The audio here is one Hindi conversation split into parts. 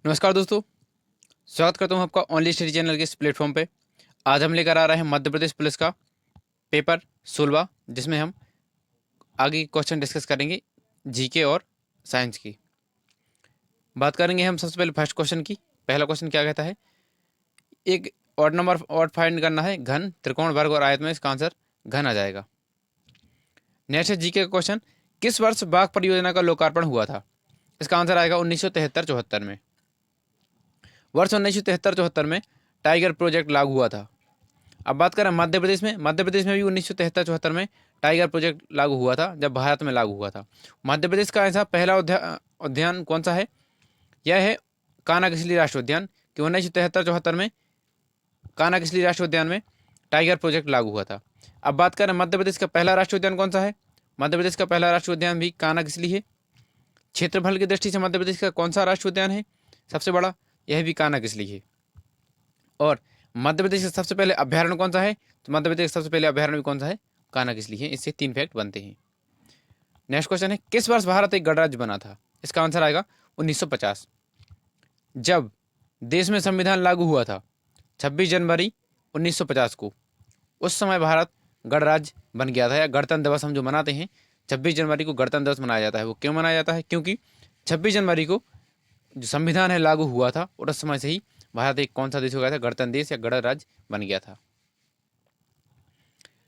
नमस्कार दोस्तों, स्वागत करता हूँ आपका ओनली स्टडी चैनल के इस प्लेटफॉर्म पे। आज हम लेकर आ रहे हैं मध्य प्रदेश पुलिस का पेपर 16, जिसमें हम आगे क्वेश्चन डिस्कस करेंगे जीके और साइंस की। बात करेंगे हम सबसे पहले फर्स्ट क्वेश्चन की। पहला क्वेश्चन क्या कहता है, एक ऑड नंबर ऑड फाइंड करना है, घन, त्रिकोण, वर्ग और आयत में। इसका आंसर घन आ जाएगा। नेक्स्ट है जीके का क्वेश्चन, किस वर्ष बाघ परियोजना का लोकार्पण हुआ था? इसका आंसर आएगा 1973-74 में। वर्ष 1973-74 में टाइगर प्रोजेक्ट लागू हुआ था। अब बात करें मध्य प्रदेश में। मध्य प्रदेश में भी 1973-74 में टाइगर प्रोजेक्ट लागू हुआ था, जब भारत में लागू हुआ था। मध्य प्रदेश का ऐसा पहला उद्यान कौन सा है? यह है कान्हा-किसली राष्ट्रीय उद्यान, कि 1973-74 में कान्हा-किसली राष्ट्रीय उद्यान में टाइगर प्रोजेक्ट लागू हुआ था। अब बात करें मध्य प्रदेश का पहला राष्ट्रीय उद्यान कौन सा है? मध्य प्रदेश का पहला राष्ट्रीय उद्यान भी कान्हा-किसली है। क्षेत्रफल की दृष्टि से मध्य प्रदेश का कौन सा राष्ट्रीय उद्यान है सबसे बड़ा? यह भी कान्हा-किसली है। और मध्य प्रदेश का सबसे पहले अभ्यारण्य कौन सा है? तो मध्य प्रदेश का सबसे पहले अभ्यारण्य भी कौन सा है? कान्हा-किसली है। इससे 3 फैक्ट बनते हैं। नेक्स्ट क्वेश्चन है, किस वर्ष भारत एक गणराज्य बना था? इसका आंसर आएगा 1950। जब देश में संविधान लागू हुआ था 26 जनवरी 1950 को, उस समय भारत गणराज्य बन गया था। या गणतंत्र दिवस हम जो मनाते हैं 26 जनवरी को गणतंत्र दिवस मनाया जाता है। वो क्यों मनाया जाता है? क्योंकि 26 जनवरी को जो संविधान है लागू हुआ था, और उस समय से ही भारत एक कौन सा देश हो गया था? गणतंत्र देश या गणराज्य बन गया था।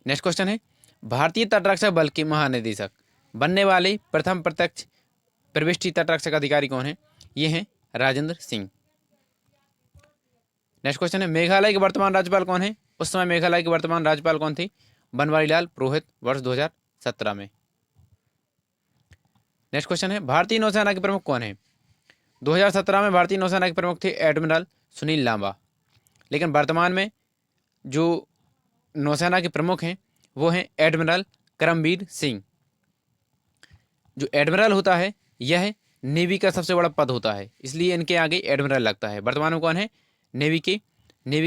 नेक्स्ट क्वेश्चन है, भारतीय तटरक्षक बल के महानिदेशक बनने वाले प्रथम प्रत्यक्ष प्रविष्टि तटरक्षक अधिकारी कौन है? ये हैं राजेंद्र सिंह। नेक्स्ट क्वेश्चन है, मेघालय के वर्तमान राज्यपाल कौन है? उस समय मेघालय के वर्तमान राज्यपाल कौन थे? बनवारी लाल पुरोहित, वर्ष 2017 में। नेक्स्ट क्वेश्चन है, भारतीय नौसेना के प्रमुख कौन है? 2017 में भारतीय नौसेना के प्रमुख थे एडमिरल सुनील लांबा। लेकिन वर्तमान में जो नौसेना के प्रमुख हैं वो हैं एडमिरल करमबीर सिंह। जो एडमिरल होता है यह नेवी का सबसे बड़ा पद होता है, इसलिए इनके आगे एडमिरल लगता है। वर्तमान में कौन है? नेवी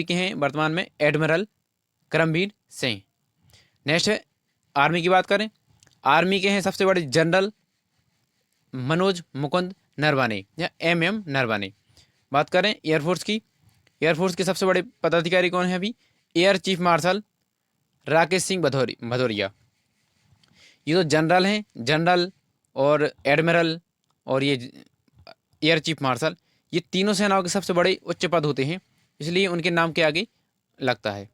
के हैं वर्तमान में एडमिरल करमबीर सिंह। नेक्स्ट है आर्मी की बात करें। आर्मी के हैं सबसे बड़े जनरल मनोज मुकुंद नरवाने या MM नरवाने। बात करें एयरफोर्स की। एयरफोर्स के सबसे बड़े पदाधिकारी कौन है अभी? Air chief marshal Rakesh Singh Bhadauria. ये तो जनरल हैं, जनरल और एडमिरल और ये एयर चीफ मार्शल, ये तीनों सेनाओं के सबसे बड़े उच्च पद होते हैं, इसलिए उनके नाम के आगे लगता है।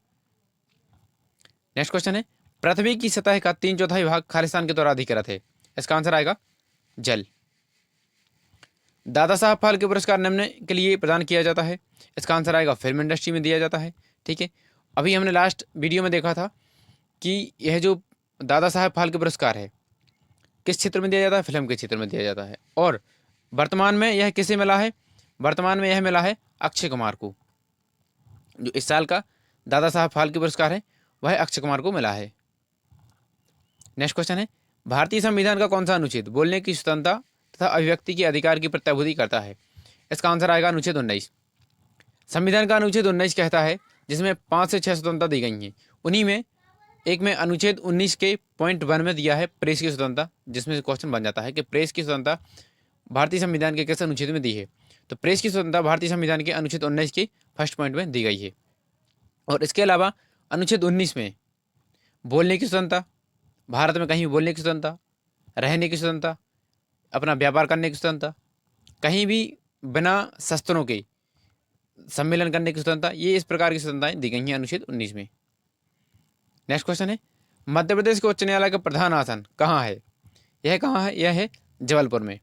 नेक्स्ट क्वेश्चन है, पृथ्वी की सतह का 3/4 भाग खालिस्तान के द्वारा अधिकृत है। इसका आंसर आएगा जल। दादा साहब फाल्के पुरस्कार निम्न के लिए प्रदान किया जाता है। इसका आंसर आएगा फिल्म इंडस्ट्री में दिया जाता है। ठीक है, अभी हमने लास्ट वीडियो में देखा था कि यह जो दादा साहब फाल्के पुरस्कार है किस क्षेत्र में दिया जाता है? फिल्म के क्षेत्र में दिया जाता है। और वर्तमान में यह किसे मिला है? वर्तमान में यह मिला है अक्षय कुमार को। जो इस साल का दादा साहब फाल्के पुरस्कार है वह अक्षय कुमार को मिला है। नेक्स्ट क्वेश्चन है, भारतीय संविधान का कौन सा अनुच्छेद बोलने की स्वतंत्रता तथा अभिव्यक्ति के अधिकार की प्रत्याभूति करता है? इसका आंसर आएगा अनुच्छेद 19। संविधान का अनुच्छेद 19 कहता है, जिसमें 5 से 6 स्वतंत्रता दी गई हैं। उन्हीं में एक में अनुच्छेद 19 के पॉइंट 1 में दिया है प्रेस की स्वतंत्रता, जिसमें क्वेश्चन बन जाता है कि प्रेस की स्वतंत्रता भारतीय संविधान के किस अनुच्छेद में दी है? तो प्रेस की स्वतंत्रता भारतीय संविधान के अनुच्छेद 19 के फर्स्ट पॉइंट में दी गई है। और इसके अलावा अनुच्छेद 19 में बोलने की स्वतंत्रता, भारत में कहीं भी बोलने की स्वतंत्रता, रहने की स्वतंत्रता, अपना व्यापार करने की स्वतंत्रता, कहीं भी बिना शस्त्रों के सम्मेलन करने की स्वतंत्रता, ये इस प्रकार की स्वतंत्रताएं दी गई हैं अनुच्छेद 19 में। नेक्स्ट क्वेश्चन है, मध्य प्रदेश के उच्च न्यायालय का प्रधान आसन कहाँ है? यह कहाँ है? यह है जबलपुर में।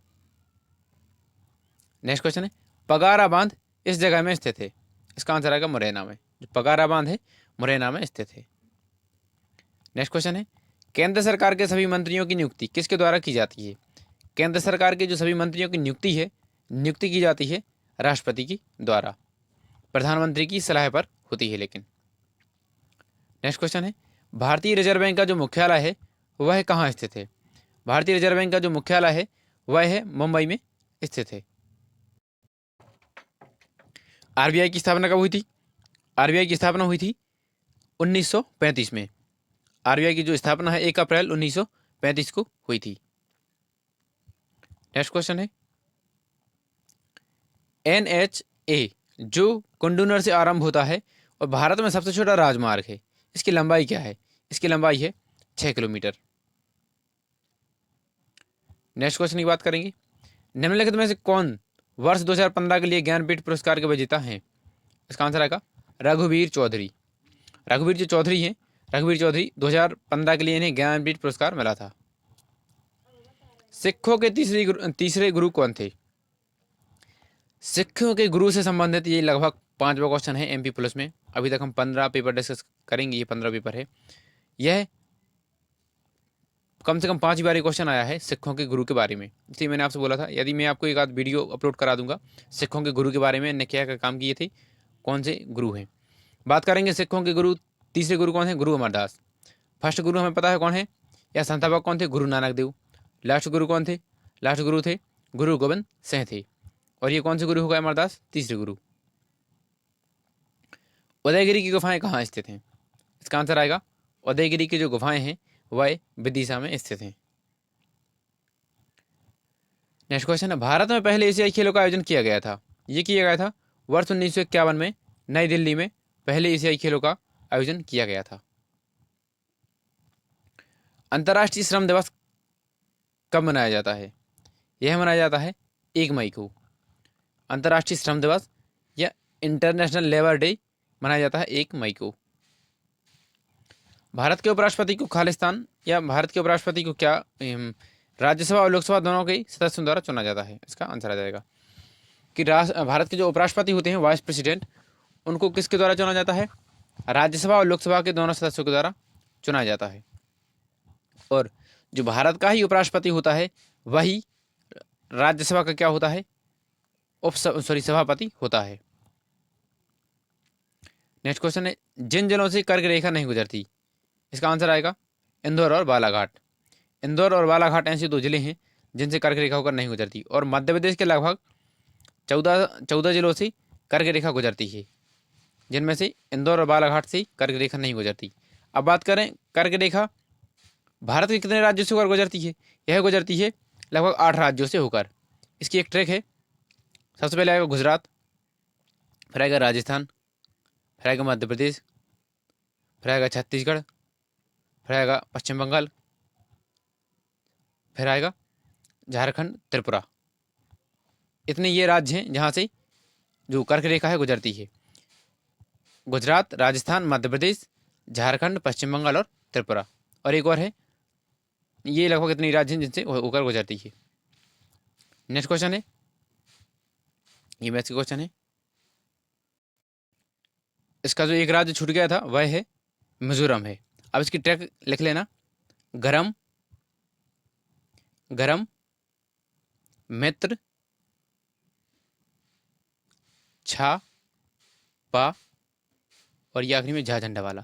नेक्स्ट क्वेश्चन है, पगारा बांध इस जगह में स्थित है। इसका आंसर आएगा मुरैना में। जो पगारा बांध है मुरैना में स्थित है। नेक्स्ट क्वेश्चन है, केंद्र सरकार के सभी मंत्रियों की नियुक्ति किसके द्वारा की जाती है? केंद्र सरकार के जो सभी मंत्रियों की नियुक्ति की जाती है राष्ट्रपति की द्वारा, प्रधानमंत्री की सलाह पर होती है लेकिन। नेक्स्ट क्वेश्चन है, भारतीय रिजर्व बैंक का जो मुख्यालय है वह कहाँ स्थित है? भारतीय रिजर्व बैंक का जो मुख्यालय है वह है मुंबई में स्थित है। आरबीआई की स्थापना कब हुई थी? आरबीआई की स्थापना हुई थी 1935 में। आरबीआई की जो स्थापना है 1 अप्रैल 1935 को हुई थी। नेक्स्ट क्वेश्चन है, NHA जो कुंडूनर से आरंभ होता है और भारत में सबसे छोटा राजमार्ग है, इसकी लंबाई क्या है? इसकी लंबाई है 6 किलोमीटर। नेक्स्ट क्वेश्चन की बात करेंगे, निम्नलिखित में से कौन वर्ष 2015 के लिए ज्ञानपीठ पुरस्कार के विजेता हैं? इसका आंसर आएगा रघुवीर चौधरी। रघुवीर जो चौधरी हैं, रघुवीर चौधरी 2015 के लिए इन्हें ज्ञानपीठ पुरस्कार मिला था। सिखों के तीसरे गुरु कौन थे? सिखों के गुरु से संबंधित ये लगभग 5वां क्वेश्चन है MP पुलिस में। अभी तक हम 15 पेपर डिस्कस करेंगे, ये 15 पेपर है। यह कम से कम 5 बार क्वेश्चन आया है सिखों के गुरु के बारे में, इसलिए मैंने आपसे बोला था यदि मैं आपको एक आध वीडियो अपलोड करा दूंगा सिखों के गुरु के बारे में, इन्हें क्या क्या काम किए थे, कौन से गुरु हैं। बात करेंगे सिखों के गुरु, तीसरे गुरु कौन है? गुरु अमरदास। फर्स्ट गुरु हमें पता है कौन है, या संस्थापक कौन थे? गुरु नानक देव। लास्ट गुरु कौन थे? लास्ट गुरु थे गुरु गोविंद सिंह थे। और ये कौन से गुरु हो गए अमरदास? तीसरे गुरु। उदयगिरी की गुफाएं कहाँ स्थित हैं? इसका आंसर आएगा उदयगिरी की जो गुफाएं हैं वह विदिशा में स्थित हैं। नेक्स्ट क्वेश्चन है, भारत में पहले एशियाई खेलों का आयोजन किया गया था, ये किया गया था वर्ष 1951 में नई दिल्ली में पहले एशियाई खेलों का आयोजन किया गया था। अंतर्राष्ट्रीय श्रम दिवस कब मनाया जाता है? यह मनाया जाता है 1 मई को। अंतर्राष्ट्रीय श्रम दिवस या इंटरनेशनल लेबर डे मनाया जाता है 1 मई को। भारत के उपराष्ट्रपति को खालिस्तान या भारत के उपराष्ट्रपति को क्या राज्यसभा और लोकसभा दोनों के सदस्यों द्वारा चुना जाता है? इसका आंसर आ जाएगा कि भारत के जो उपराष्ट्रपति होते हैं वाइस प्रेसिडेंट, उनको किसके द्वारा चुना जाता है? राज्यसभा और लोकसभा के दोनों सदस्यों के द्वारा चुना जाता है। और जो भारत का ही उपराष्ट्रपति होता है वही राज्यसभा का क्या होता है? सभापति होता है। नेक्स्ट क्वेश्चन है, जिन जिलों से कर्क रेखा नहीं गुजरती, इसका आंसर आएगा इंदौर और बालाघाट। इंदौर और बालाघाट ऐसे 2 जिले हैं जिनसे कर्क रेखा होकर नहीं गुजरती, और मध्य प्रदेश के लगभग 14 जिलों से कर्क रेखा गुजरती है, जिनमें से इंदौर और बालाघाट से कर्क रेखा नहीं गुजरती। अब बात करें कर्क रेखा भारत के कितने राज्यों से होकर गुजरती है? यह गुजरती है लगभग 8 राज्यों से होकर। इसकी एक ट्रैक है, सबसे पहले आएगा गुजरात, फिर आएगा राजस्थान, फिर आएगा मध्य प्रदेश, फिर आएगा छत्तीसगढ़, फिर आएगा पश्चिम बंगाल, फिर आएगा झारखंड, त्रिपुरा। इतने ये राज्य हैं जहाँ से जो कर्क रेखा है गुजरती है। गुजरात, राजस्थान, मध्य प्रदेश, झारखंड, पश्चिम बंगाल और त्रिपुरा। और एक और है, ये लगभग इतने राज्य हैं जिनसे होकर गुजरती है। नेक्स्ट क्वेश्चन है, ये मैथ्स का क्वेश्चन है। इसका जो एक राज्य छूट गया था वह है मिजोरम है। अब इसकी ट्रैक लिख लेना, गरम, गरम, मित्र, छा, पा और ये आखिरी में झा झंडा वाला।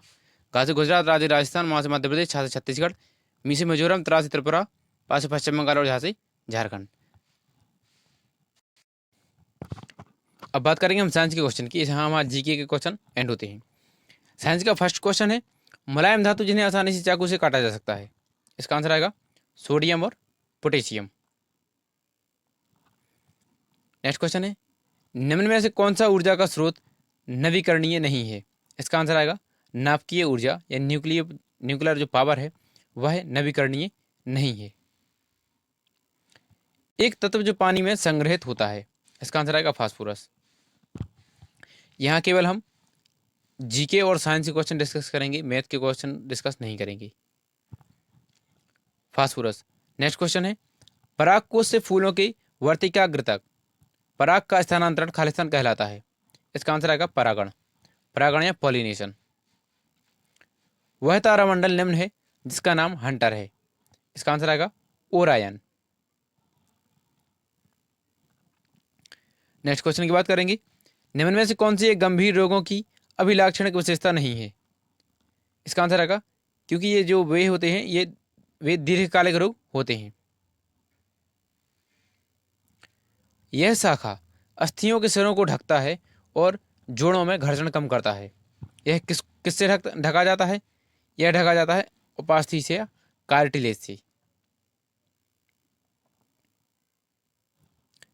गा से गुजरात, राज्य राजस्थान, वहाँ से मध्य प्रदेश, छा से छत्तीसगढ़, मी से मिजोरम, त्रा से त्रिपुरा, पा से पश्चिम बंगाल और झा से झारखंड। अब बात करेंगे हम साइंस के क्वेश्चन की। यहाँ हमारे GK के क्वेश्चन एंड होते हैं। साइंस का फर्स्ट क्वेश्चन है, मुलायम धातु जिन्हें आसानी से चाकू से काटा जा सकता है, इसका आंसर आएगा सोडियम और पोटेशियम। नेक्स्ट क्वेश्चन है, निम्न में से कौन सा ऊर्जा का स्रोत नवीकरणीय नहीं है? इसका आंसर आएगा नाभिकीय ऊर्जा या न्यूक्लियर जो पावर है वह नवीकरणीय नहीं है। एक तत्व जो पानी में संग्रहित होता है, इसका आंसर आएगा फास्फोरस। यहाँ केवल हम GK और साइंस के क्वेश्चन डिस्कस करेंगे, मैथ के क्वेश्चन डिस्कस नहीं करेंगे। फास्फोरस। नेक्स्ट क्वेश्चन है, परागकोश से फूलों की वर्तिकाग्र तक पराग का स्थानांतरण खालिस्तान कहलाता है, इसका आंसर आएगा परागण, परागण या पॉलिनेशन। वह तारामंडल निम्न है जिसका नाम हंटर है, इसका आंसर आएगा ओरायन। नेक्स्ट क्वेश्चन की बात करेंगे, निम्न में से कौन सी एक गंभीर रोगों की अभिलाक्षणिक विशेषता नहीं है? इसका आंसर आएगा क्योंकि ये जो वे होते हैं वे दीर्घकालिक रोग होते हैं। यह शाखा अस्थियों के सिरों को ढकता है और जोड़ों में घर्षण कम करता है। यह किससे ढका जाता है? यह ढका जाता है उपास्थि से या कार्टिलेज से।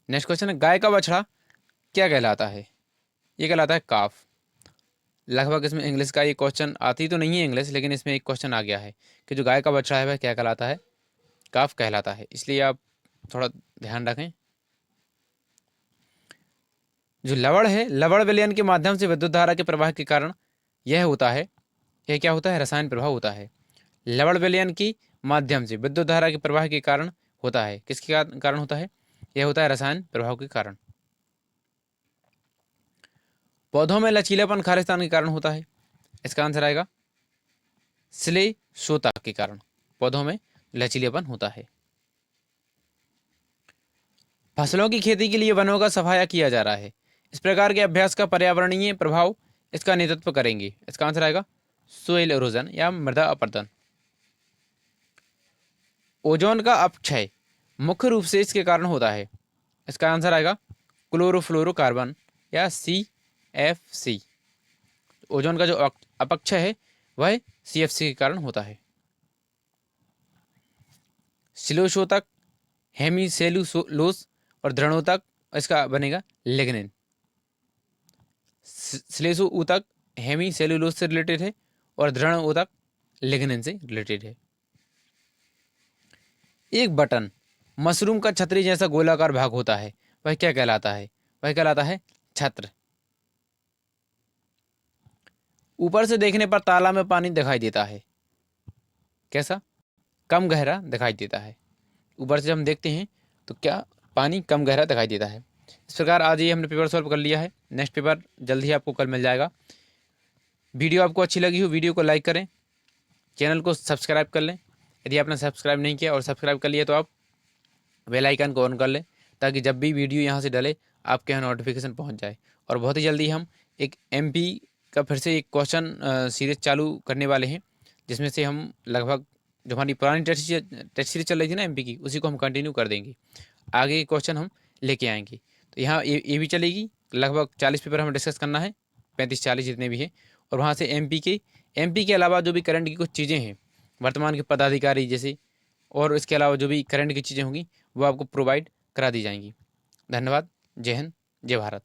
नेक्स्ट क्वेश्चन है, गाय का बछड़ा क्या कहलाता है? ये कहलाता है काफ। लगभग इसमें इंग्लिश का ये क्वेश्चन आती तो नहीं है इंग्लिश, लेकिन इसमें एक क्वेश्चन आ गया है कि जो गाय का बछड़ा है वह क्या कहलाता है? काफ कहलाता है। इसलिए आप थोड़ा ध्यान रखें। जो लवण है, लवण विलयन के माध्यम से विद्युत धारा के प्रवाह के कारण यह होता है, यह क्या होता है? रसायन प्रभाव होता है। लवण विलयन की माध्यम से विद्युत धारा के प्रवाह के कारण होता है। किसके कारण होता है? यह होता है रसायन प्रभाव के कारण। पौधों में लचीलापन खालिस्तान के कारण होता है। इसका आंसर आएगा श्लेषोता के कारण पौधों में लचीलेपन होता है। फसलों की खेती के लिए वनों का सफाया किया जा रहा है। इस प्रकार के अभ्यास का पर्यावरणीय प्रभाव इसका नेतृत्व करेंगे। इसका आंसर आएगा सोइल इरोजन या मृदा अपरदन। ओजोन का अपक्षय मुख्य रूप से इसके कारण होता है। इसका आंसर आएगा क्लोरोफ्लोरोकार्बन या CFC। ओजोन का जो अपक्षय है वह CFC के कारण होता है। श्लेषोतक, हेमीसेलुलोस और दृढ़ोतक इसका बनेगा लिग्निन। श्लेषो ऊतक हेमीसेलुलोस से रिलेटेड है और दृढ़ ऊतक लिग्निन से रिलेटेड है। एक बटन मशरूम का छतरी जैसा गोलाकार भाग होता है, वह क्या कहलाता है? वह कहलाता है छत्र। ऊपर से देखने पर तालाब में पानी दिखाई देता है। कैसा? कम गहरा दिखाई देता है। ऊपर से जब हम देखते हैं तो क्या पानी कम गहरा दिखाई देता है। इस प्रकार आज ये हमने पेपर सॉल्व कर लिया है। नेक्स्ट पेपर जल्द ही आपको कल मिल जाएगा। वीडियो आपको अच्छी लगी हो वीडियो को लाइक करें, चैनल को सब्सक्राइब कर लें यदि आपने सब्सक्राइब नहीं किया, और सब्सक्राइब कर लिया तो आप बेल आइकन को ऑन कर लें ताकि जब भी वीडियो यहाँ से डले आपके यहाँ नोटिफिकेशन पहुँच जाए। और बहुत ही जल्दी हम एक MP का फिर से एक क्वेश्चन सीरीज चालू करने वाले हैं, जिसमें से हम लगभग जो हमारी पुरानी टेस्ट सीरीज चल रही थी ना MP की, उसी को हम कंटिन्यू कर देंगे। आगे के क्वेश्चन हम लेके आएंगे। तो यहाँ ये भी चलेगी। लगभग 40 पेपर हमें डिस्कस करना है, 35-40 जितने भी हैं। और वहाँ से MP के अलावा जो भी करंट की कुछ चीज़ें हैं, वर्तमान के पदाधिकारी जैसे, और इसके अलावा जो भी करंट की चीज़ें होंगी वो आपको प्रोवाइड करा दी जाएंगी। धन्यवाद। जय हिंद, जय भारत।